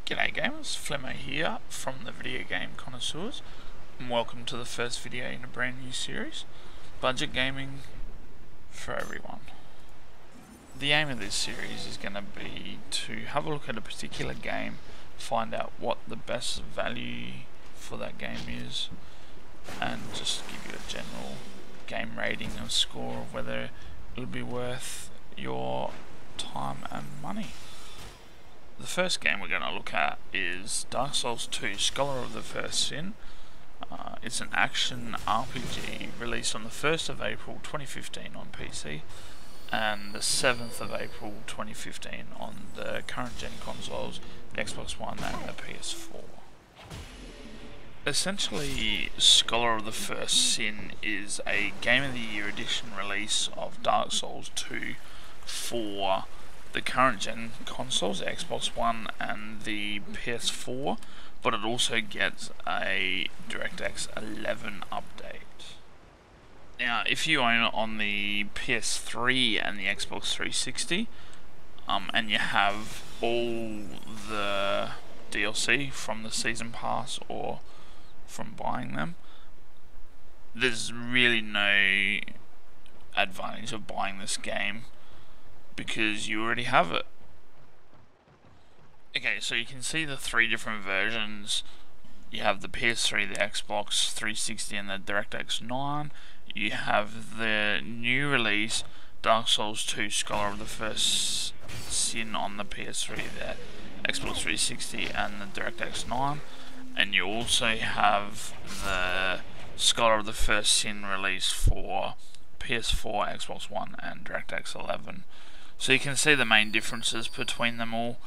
G'day gamers, Flemmo here from the Video Game Connoisseurs, and welcome to the first video in a brand new series, Budget Gaming for Everyone. The aim of this series is going to be to have a look at a particular game, find out what the best value for that game is, and just give you a general game rating or score of whether it'll be worth your time and money. The first game we're going to look at is Dark Souls 2 Scholar of the First Sin. It's an action RPG released on the 1st of April 2015 on PC and the 7th of April 2015 on the current gen consoles, the Xbox One and the PS4. Essentially, Scholar of the First Sin is a Game of the Year edition release of Dark Souls 2 for the current gen consoles, the Xbox One and the PS4, but it also gets a DirectX 11 update. Now, if you own it on the PS3 and the Xbox 360, and you have all the DLC from the Season Pass or from buying them, there's really no advantage of buying this game because you already have it. Okay, so you can see the three different versions. You have the PS3, the Xbox 360 and the DirectX 9. You have the new release Dark Souls 2 Scholar of the First Sin on the PS3, the Xbox 360 and the DirectX 9. And you also have the Scholar of the First Sin release for PS4, Xbox One and DirectX 11. So you can see the main differences between them all.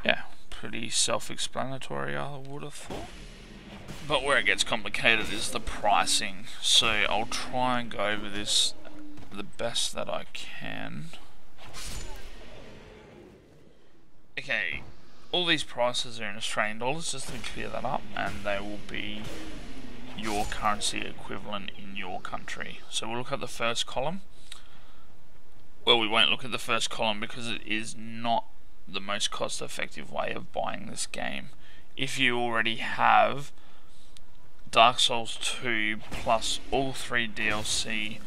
Yeah, pretty self-explanatory, I would have thought. But where it gets complicated is the pricing. So I'll try and go over this the best that I can. Okay, all these prices are in Australian dollars, just to clear that up, and they will be your currency equivalent in your country. So we'll look at the first column. Well, we won't look at the first column because it is not the most cost-effective way of buying this game. If you already have Dark Souls 2 plus all 3 DLC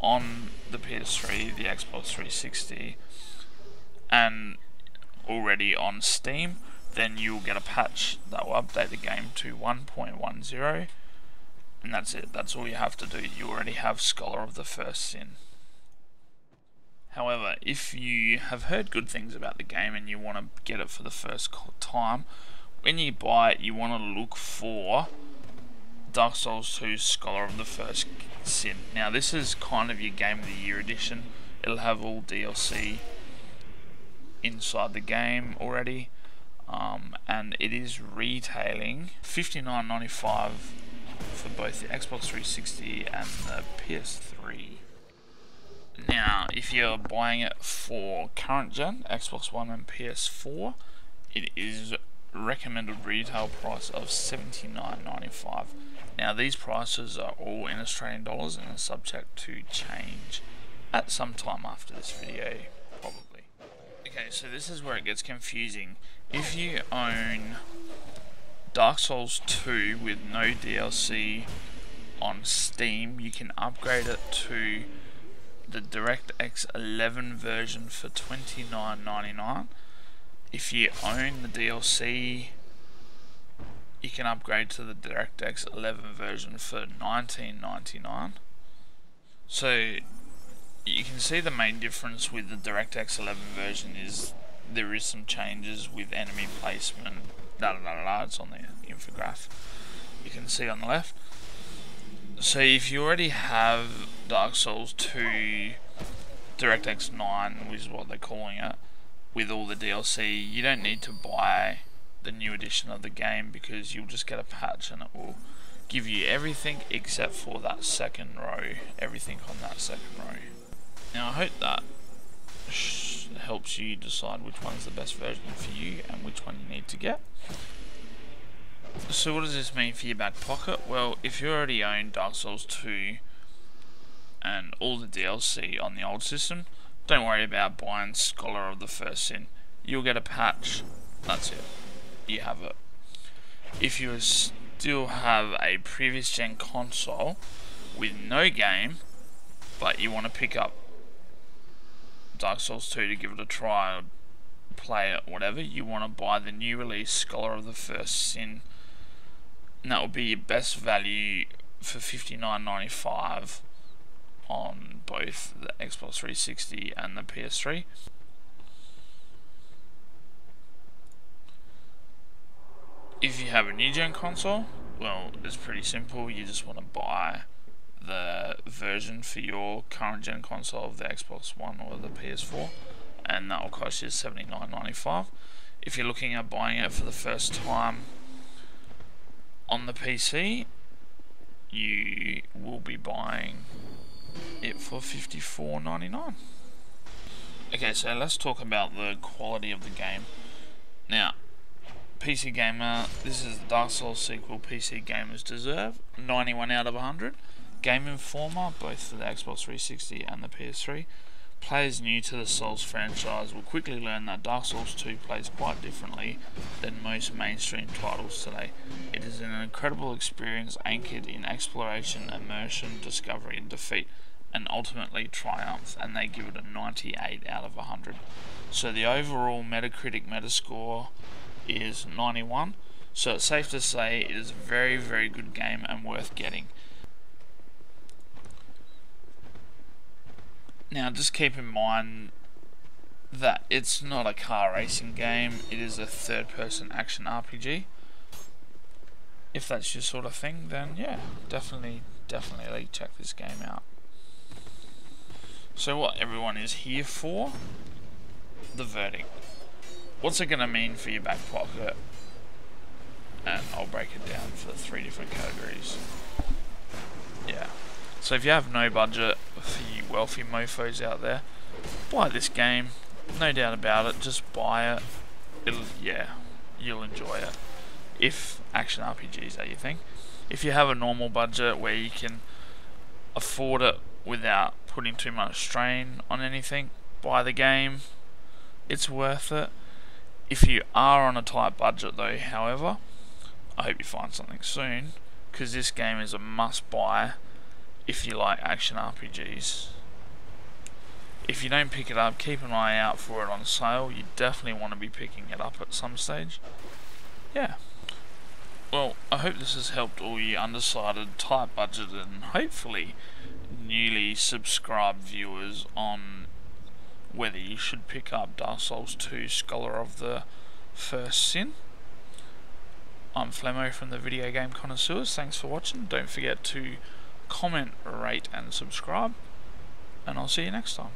on the PS3, the Xbox 360, and already on Steam, then you'll get a patch that will update the game to 1.10, and that's it. That's all you have to do. You already have Scholar of the First Sin. However, if you have heard good things about the game and you want to get it for the first time, when you buy it, you want to look for Dark Souls 2 Scholar of the First Sin. Now, this is kind of your Game of the Year edition. It'll have all DLC inside the game already, and it is retailing $59.95 for both the Xbox 360 and the PS3. Now, if you're buying it for current gen, Xbox One and PS4, it is recommended retail price of $79.95. Now, these prices are all in Australian dollars and are subject to change at some time after this video, probably. Okay, so this is where it gets confusing. If you own Dark Souls 2 with no DLC on Steam, you can upgrade it to the DirectX 11 version for $29.99. If you own the DLC, you can upgrade to the DirectX 11 version for $19.99. So you can see the main difference with the DirectX 11 version is there is some changes with enemy placement. It's on the infograph. You can see on the left. So if you already have Dark Souls 2 DirectX 9, which is what they're calling it, with all the DLC, you don't need to buy the new edition of the game because you'll just get a patch and it will give you everything except for that second row, everything on that second row. Now I hope that helps you decide which one is the best version for you and which one you need to get. So what does this mean for your back pocket? Well, if you already own Dark Souls 2 and all the DLC on the old system, don't worry about buying Scholar of the First Sin. You'll get a patch, that's it, you have it. If you still have a previous gen console with no game, but you want to pick up Dark Souls 2 to give it a try or play it, whatever, you want to buy the new release Scholar of the First Sin, and that will be your best value for $59.95 on both the Xbox 360 and the PS3. If you have a new gen console, well, it's pretty simple. You just want to buy the version for your current gen console of the Xbox One or the PS4, and that will cost you $79.95. If you're looking at buying it for the first time on the PC, you will be buying it for $54.99. Okay, so let's talk about the quality of the game. Now, PC Gamer, this is the Dark Souls sequel PC gamers deserve, 91 out of 100. Game Informer, both for the Xbox 360 and the PS3. Players new to the Souls franchise will quickly learn that Dark Souls 2 plays quite differently than most mainstream titles today. It is an incredible experience anchored in exploration, immersion, discovery and defeat, and ultimately triumph, and they give it a 98 out of 100. So the overall Metacritic Metascore is 91, so it's safe to say it is a very, very good game and worth getting. Now, just keep in mind that it's not a car racing game, it is a third-person action RPG. If that's your sort of thing, then yeah, definitely check this game out. So what everyone is here for, the verdict. What's it going to mean for your back pocket? And I'll break it down for the 3 different categories. Yeah. So if you have no budget, for you wealthy mofos out there, buy this game. No doubt about it. Just buy it. You'll enjoy it. If action RPGs are your thing. If you have a normal budget where you can afford it without putting too much strain on anything, buy the game. It's worth it. If you are on a tight budget though, however, I hope you find something soon, because this game is a must buy if you like action RPGs. If you don't pick it up, keep an eye out for it on sale. You definitely want to be picking it up at some stage. Yeah. Well, I hope this has helped all you undecided, tight budget and hopefully newly subscribed viewers on whether you should pick up Dark Souls 2 Scholar of the First Sin. I'm Flemmo from the Video Game Connoisseurs. Thanks for watching. Don't forget to comment, rate and subscribe, and I'll see you next time.